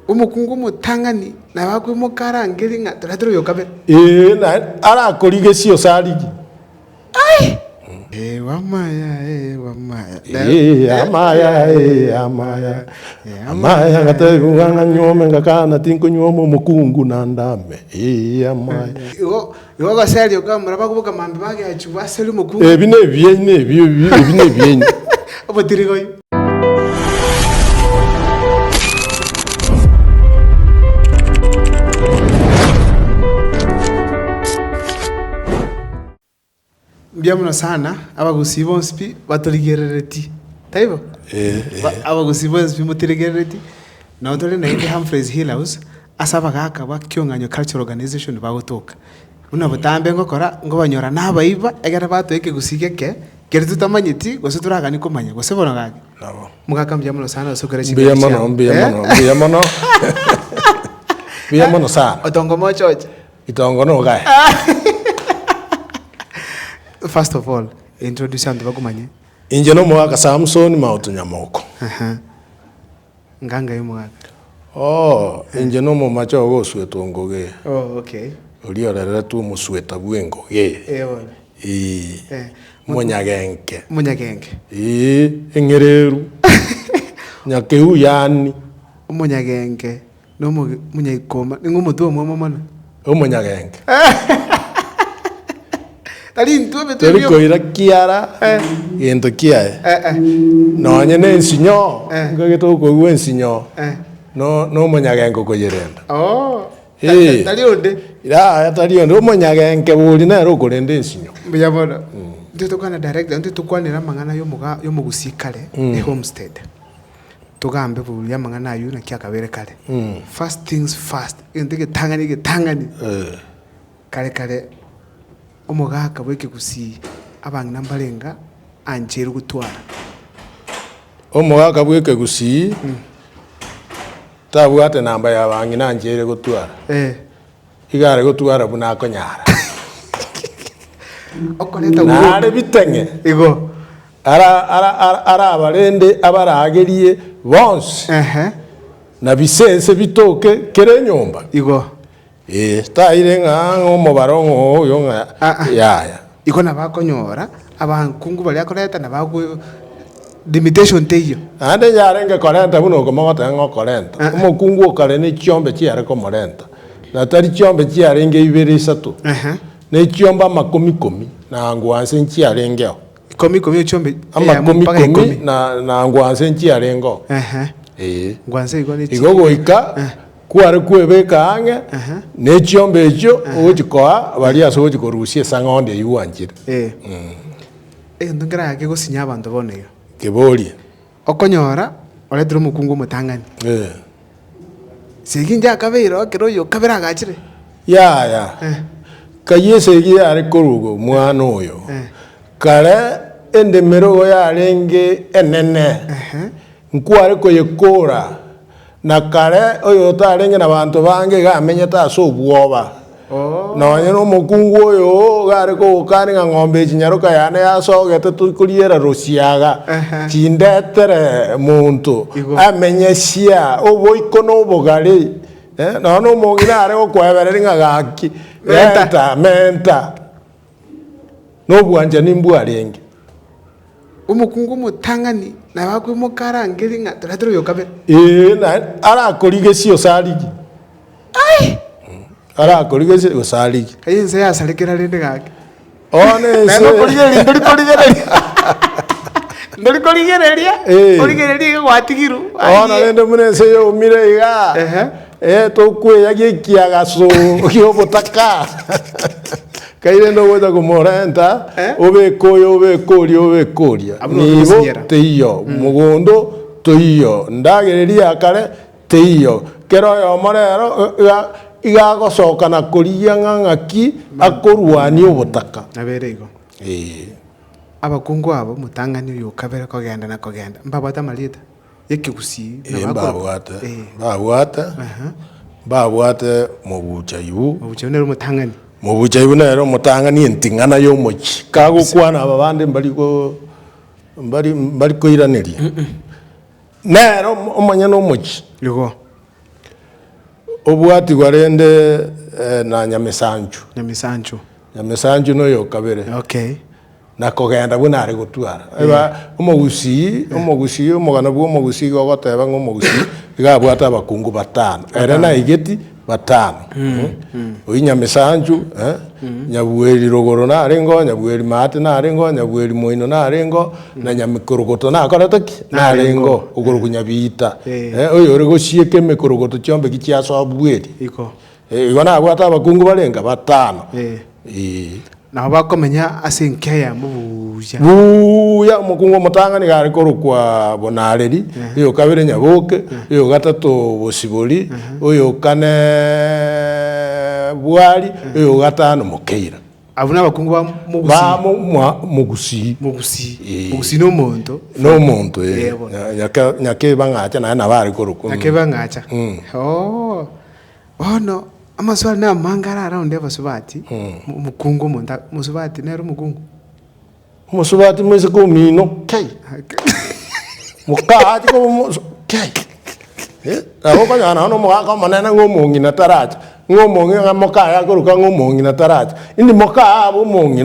umukungu mutangani na bakwe mukarangeri nga turatiro yokabe na ara korigesio sarigi ai wamaya amaya ngata nyome ngakana tinko nyomo mukungu na ndame amaya yo gasali okamura bakubuka mambe bage achuba selu mukungu ebine biye obotirigo Biamuno sana abagusibonspi batoligerereti taibo abagusibonspi mutirigerereti na utole na indi Humphreys Hill House asaba gaka bakyonganyo cultural organization bagotoka una butambe ngokora ngo banyora nabaiba egera batoike gusigeke keri tutamanyiti gose turagani komanya gose bono gake nabo mugaka biamuno sana usokereshi biamuno sana otongo mochoche itongo no gae. First of all, introduce andu bakumanye. Inje no mwaka Samson Mautunyamoko. Nganga y'umwaka. Inje no mu macho go sweto ngoge. Okay. Uri orara tu musweta bwengo ge. Munyagenke. Engereru. Nyakeu yani. Munyagenke. No munyikoma. Ngumutu omwe mwana. Munyagenke. Tari koira kiara gento kiae no nyene ensinyo ngageto ko wensinyo no monyagengo ko yerenda tari onde tari onde monyagenke buri na ro korende ensinyo mbiyabona ndito kana director ndito kwanira mangana yo mugusikale homestead tugambe buri ya mangana ayu na kyakabere kale first things first ndike tangani kale omugaka bweke gusi abang nambalenga anjeru gutwara omugaka bweke gusi tabwate namba ya bangi nanjere gutwara igare gutwara buna konyara okoleta nare bitenge igo ara abarende abaragerie bonse na bisense bitoke kere nyumba igo taire nga omubarongo oyo nga yaya iko nabakonyora abankungu bali akoreta nabagwe limitation teyo ande yarenge korenta buno komogota ngokorenta omukungu okare ne chiombe chiare komorenta na tari chiombe chiarenge 2-3 ne chiomba makomi na ngwanse chiarengeo komi chiombe makomi na ngwanse chiarengo ngwanse igo ika kware kwebeka ange ne chiombe echo ogikoa bali aso gikorusie sangonde yuanjire ndongera yake gosinya abantu boneyo kebori okonyora oretro mukungu mutangani siginja akabero keroyo kabera gachire ya kayese gi ari korugo mwana oyo kare ende merogo ya renge enene nkware koyekora na kare oyo tarenge na bantu bange gamenye ta so buoba no nyeno mukungu oyo gare ko kani ngombe chinyaruka yane yasogete tukuriera rosiaga chindetere muntu amenye sia oboiko no bogari no mugira are okweberera ngagaki menta no bwanje nimbu arenge umukungu mutangani na bakwe mukarangeri nga turatiro yokabe na ara korigesio sarigi ara korigesio sarigi kayense ya salekera rende gake one no korigereria korigereria gwatigiru ona rende munese yo umire to kwe yagikia gaso yobotaka kaire no goza kumorenta obekoria nibo teiyo mugondo toiyo ndagereria kare teiyo kero yo morero igagosoka na kuria ng'ang'aki akorwani obotaka aberego abakungu abo mutangani yo kabera kogenda mbabata malita yekigusi babwate mubuchayu nero mutangani mubuchayu nero mutangani entingana yo mochi kagukwana ababande mbali koiraneria nero omanya no mochi ligo obwati gwarende na Nyamesanju. Nyamesanju no yo kabere. Okay. Na kogenda buna ari gutwara. Eba omogusi omogana bwo omogusi gogoteba ngomogusi igabwata abakungu batano. Era na igeti batano. Oyi Nyamesanju Nyabueri Rogoro na arengo, Nyabueri Mate na arengo, Nyabueri Moino na arengo, na Nyamikorogoto na akoretaki na arengo ugorugu Nyabita. Oyo ore gocieke Mikorogoto cyombe gikiaso abweri. Iko. Igona abwata abakungu barenga batano. Na bakomenya asinkeya mubuja. Buya mukungu mutangani gari korukwa bonareri, iyo kabere Nyaboke, iyo gatatu Bosibori, iyo kane Bwari, iyo gatano Mukeira. Abuna abakungu ba Mugusi. Mugusi no muntu. No muntu nyake bangacha na bari korukwa. Nyake bangacha. Oh. Oh no. Amaswali na mangara around abasubati mukungu monda musubati nero mukungu musubati mwese ko mino kai mukaati ko kai abo kanyana no mwaka manana ngomongi na taracha ngomongi ngamoka ya kuruka ngomongi na taracha indi moka abo mongi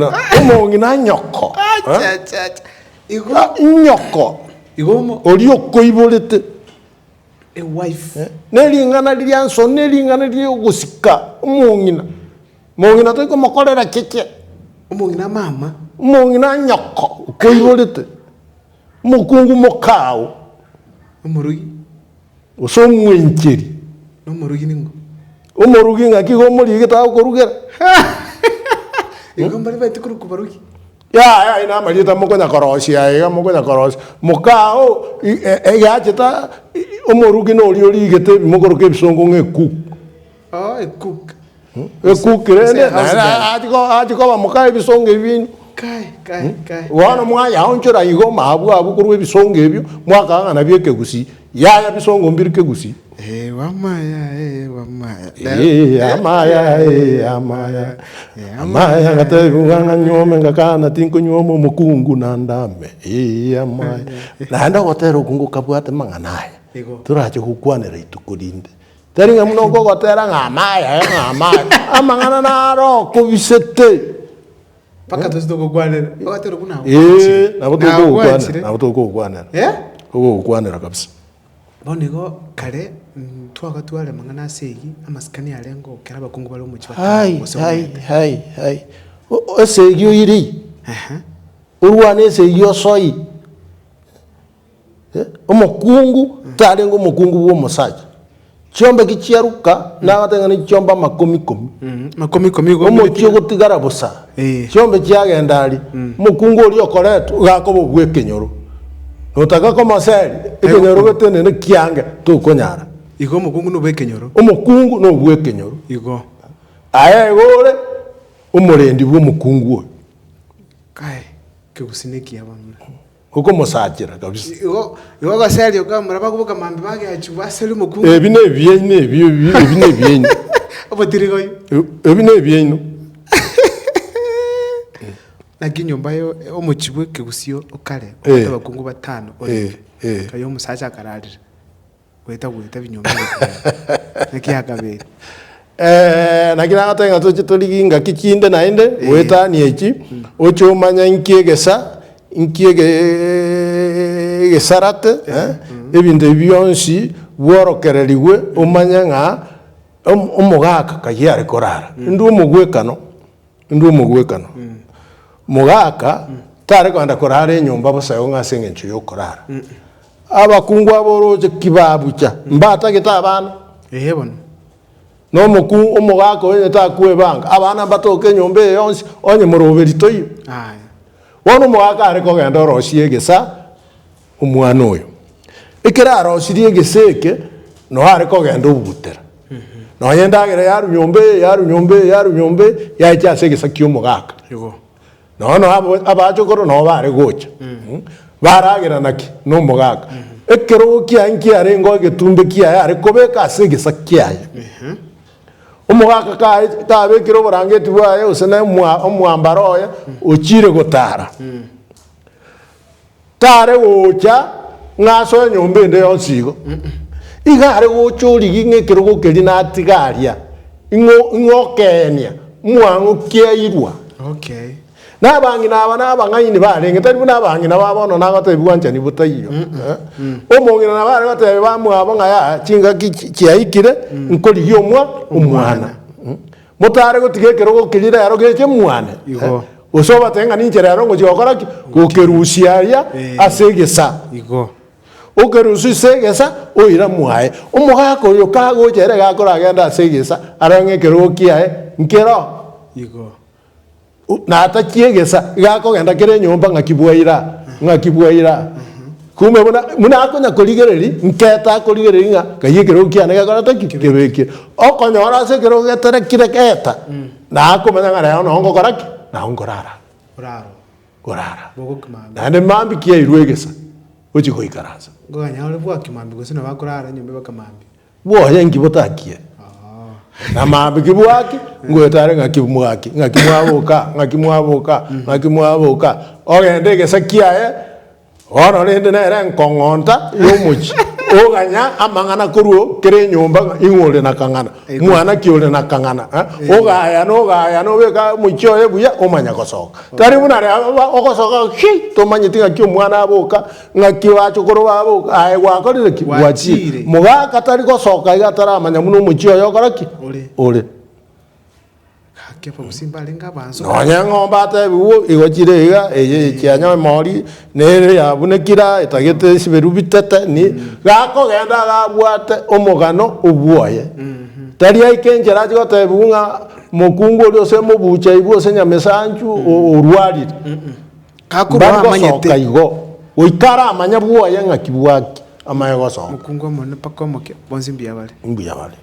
na nyoko igo nyoko igo orioko ibolete a wife nelingana lyanso nelingana lyogusika umungina mungina to ko mokorera keke umungina mama umungina nyoko ko ibolete mukungu mokao umurugi usomwenkeri umurugi ningo umurugi ngaki go muri gita ko rugera igomba ribati kuri kubarugi ya ina marita mukonya koroshi ya mukonya koroshi mukao ya cheta umurugi no uri gete mugoroke bisongo ngeku cook rende atiko bamukaye bisongo ibintu kai wana mwaya onchora igo mabu abukurwe bisongo ebyo mwaka ngana byeke gusi ya bisongo mbirike gusi wamaya amaya ngatebunganga nyome ngakana tinko nyomo mukungu nandame amaya nanda gotero kungu kabwate manganaye turaje kukwanira itukurinde teringa munongo gotera ngamaya amangana naro kubisete paka tuzito kukwanira gotero kunaho nabo kukwanira kukwanira kabisa bonigo kare twagatware mangana segi amaskani arengo kera abakungu bari mu kibazo hai segi uyiri urwane segi osoyi umukungu tarengo umukungu wo musaja cyombe gikiyaruka nagatengana cyomba makomi go umucyo gutigara busa cyombe cyagendari umukungu uri okoreto gakobo bwekenyoro notaka ko maseri ikenyoro gotene ne kianga tukonyara igo mukungu no bwekenyoro umukungu no bwekenyoro igo aya gore umurendi bwo mukungu kai kigusineki abantu uko musakira kabisa igo gaseri ukamura bakubuka mambe bage yacu baseli mukungu ebine byenye abotirigo ebine byenye naginyomba yo omukibwe kigusiyo okare abakungu batano kayo musacha akararira weta binyomba nakiyagabere nagira ngatenga to chitoliginga kikinde nainde weta ni eki ocho manya inkiegesa gesarate ebinde byonsi bworokereriwe umanya nga omugaka kayare korara ndu umugwekano mugaka tare kwanda korare nyumba bosayo ngasenge ncho yokorara abakungu aboroje kibabucha mbata gitabana bona no mukungu umugaka wenye takuwe banga abana batoke nyombe yonsi onye muroberito yo wono mugaka ariko genda roshie gesa umwana oyo ikira roshie geseke no ariko genda ubutera no yendagere yaru nyombe ya cyase gesa kiyo mugaka no abachokoro no bare gocha baragira naki no mugaka ekero kyanki arengo getumbe kiya ariko beka segesa kiya umugaka tabe kiro burangeti bwaye usene omwambaro oya ochire gotara tare gocha ngaso nyombe nde yonsigo igare gochori ginge kirogo keri na tigaria ingo Kenya mwangu kiairwa okay nabangi n'abang'aini barenge tari n'abangi n'ababono n'agatebwanja ni butayiyo omongina n'abare batebe bamwabo ngaya chinga kiaikire nkori yomwa umwana mutare gutigekero gukirira yaro geke mwana usoba tenga ninjera yaro ngo jokora gukerusiaria asegesa igo ukerusi segesa oira mwae umugako yo kago jere gakora agenda asegesa arangekero kiae nkero igo na atakiegesa gakogenda kire nyumba ngakibwaira kume muna akonya korigereri nketa korigereri nga kayigero kiana gakora takikebeke okonyora se kero getere kire keta na akomenya ngara no ngokoraki na ngorara na ne mambi kia irwegesa uchi koikaraza nganya ole bwa kimambi gusina bakorara nyumba bakamambi bo yengi botakie na mambi kibwaki ngwetare ngakimwabuka ogende gesa kiae ora rende na nkongonta yomuchi oganya amangana kuruo kire nyumba ingole na kangana mwana kiole na kangana ogaya no beka mucho ebuya omanya kosoka tari munare okosoka to manyitinga kyo mwana aboka ngakiwa chokoro baboka aye wakorire kibwachi muga katari kosoka igatara amanya muno mucho yokoraki ole kepa kusimba lenga banso nonya ngomba tabiwo igokire iga eye kyanya mori nere yabunekira itagete siberu bitete ni gako genda gabwate omugano ubuoye tari aikenjera jigote bunga mukungu rio se mubucha ibo se nyamesanju urwari kakubwa amanyete kaigo oikara amanya buoye ngakibwaki amaye goso mukungu amone pakomoke bonzi mbiyabale